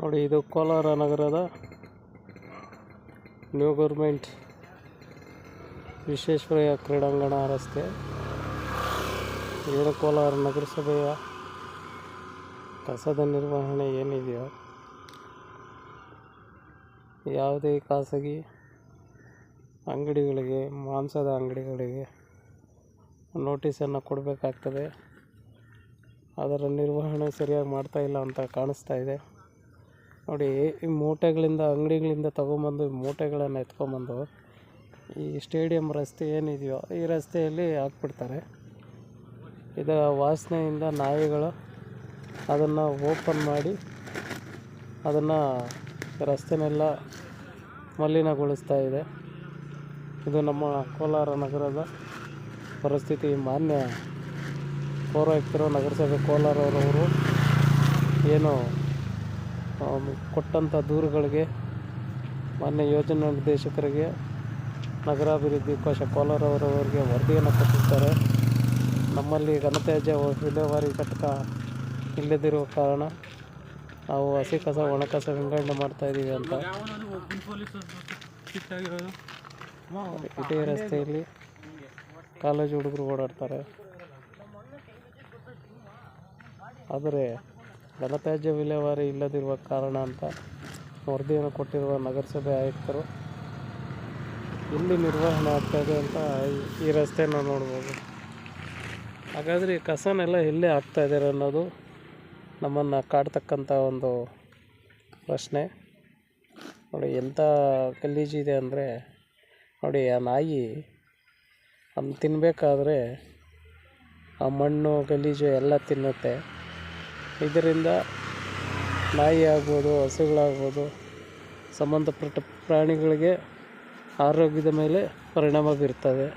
ನೋಡಿ, ಇದು ಕೋಲಾರ ನಗರದ ನ್ಯೂ ಗೌರ್ಮೆಂಟ್ ವಿಶ್ವೇಶ್ವರಯ್ಯ ಕ್ರೀಡಾಂಗಣ ರಸ್ತೆ. ಏನು ಕೋಲಾರ ನಗರಸಭೆಯ ಕಸದ ನಿರ್ವಹಣೆ ಏನಿದೆಯೋ, ಯಾವುದೇ ಖಾಸಗಿ ಅಂಗಡಿಗಳಿಗೆ, ಮಾಂಸದ ಅಂಗಡಿಗಳಿಗೆ ನೋಟಿಸನ್ನು ಕೊಡಬೇಕಾಗ್ತದೆ. ಅದರ ನಿರ್ವಹಣೆ ಸರಿಯಾಗಿ ಮಾಡ್ತಾಯಿಲ್ಲ ಅಂತ ಕಾಣಿಸ್ತಾ ಇದೆ. ನೋಡಿ, ಈ ಮೂಟೆಗಳಿಂದ, ಅಂಗಡಿಗಳಿಂದ ತೊಗೊಂಬಂದು ಮೂಟೆಗಳನ್ನು ಎತ್ಕೊಂಬಂದು ಈ ಸ್ಟೇಡಿಯಂ ರಸ್ತೆ ಏನಿದೆಯೋ ಈ ರಸ್ತೆಯಲ್ಲಿ ಹಾಕ್ಬಿಡ್ತಾರೆ. ಇದರ ವಾಸನೆಯಿಂದ ನಾಯಿಗಳು ಅದನ್ನು ಓಪನ್ ಮಾಡಿ ಅದನ್ನು ರಸ್ತೆನೆಲ್ಲ ಮಲಿನಗೊಳಿಸ್ತಾ ಇದೆ. ಇದು ನಮ್ಮ ಕೋಲಾರ ನಗರದ ಪರಿಸ್ಥಿತಿ. ಮಾನ್ಯ ಪೌರಾಯುಕ್ತರು, ನಗರಸಭೆ ಕೋಲಾರವರವರು ಏನು ಕೊಟ್ಟಂಥ ದೂರುಗಳಿಗೆ ಮಾನ್ಯ ಯೋಜನಾ ನಿರ್ದೇಶಕರಿಗೆ, ನಗರಾಭಿವೃದ್ಧಿ ಕೋಶ ಕೋಲಾರವರವರಿಗೆ ವರದಿಯನ್ನು ಕೊಟ್ಟಿರ್ತಾರೆ. ನಮ್ಮಲ್ಲಿ ಘನತ್ಯಾಜ್ಯ ವಿಲೇವಾರಿ ಘಟಕ ಇಲ್ಲದಿರುವ ಕಾರಣ ನಾವು ಹಸಿ ಕಸ, ಒಣ ಕಸ ವಿಂಗಡಣೆ ಮಾಡ್ತಾಯಿದ್ದೀವಿ ಅಂತ. ಇದೇ ರಸ್ತೆಯಲ್ಲಿ ಕಾಲೇಜು ಹುಡುಗರು ಓಡಾಡ್ತಾರೆ. ಆದರೆ ಘನತ್ಯಾಜ್ಯ ವಿಲೇವಾರಿ ಇಲ್ಲದಿರುವ ಕಾರಣ ಅಂತ ವರದಿಯನ್ನು ಕೊಟ್ಟಿರುವ ನಗರಸಭೆ ಆಯುಕ್ತರು ಎಲ್ಲಿ ನಿರ್ವಹಣೆ ಆಗ್ತಾಯಿದೆ ಅಂತ ಈ ರಸ್ತೆಯನ್ನು ನೋಡ್ಬೋದು. ಹಾಗಾದರೆ ಈ ಕಸನೆಲ್ಲ ಎಲ್ಲೇ ಹಾಕ್ತಾಯಿದ್ದಾರೆ ಅನ್ನೋದು ನಮ್ಮನ್ನು ಕಾಡ್ತಕ್ಕಂಥ ಒಂದು ಪ್ರಶ್ನೆ. ನೋಡಿ, ಎಂಥ ಗಲೀಜಿದೆ ಅಂದರೆ, ನೋಡಿ, ಆ ನಾಯಿ ಅದನ್ನು ತಿನ್ನಬೇಕಾದ್ರೆ ಆ ಮಣ್ಣು, ಗಲೀಜು ಎಲ್ಲ ತಿನ್ನುತ್ತೆ. ಇದರಿಂದ ನಾಯಿ ಆಗ್ಬೋದು, ಹಸುಗಳಾಗ್ಬೋದು, ಸಂಬಂಧಪಟ್ಟ ಪ್ರಾಣಿಗಳಿಗೆ ಆರೋಗ್ಯದ ಮೇಲೆ ಪರಿಣಾಮ ಬೀರ್ತದೆ.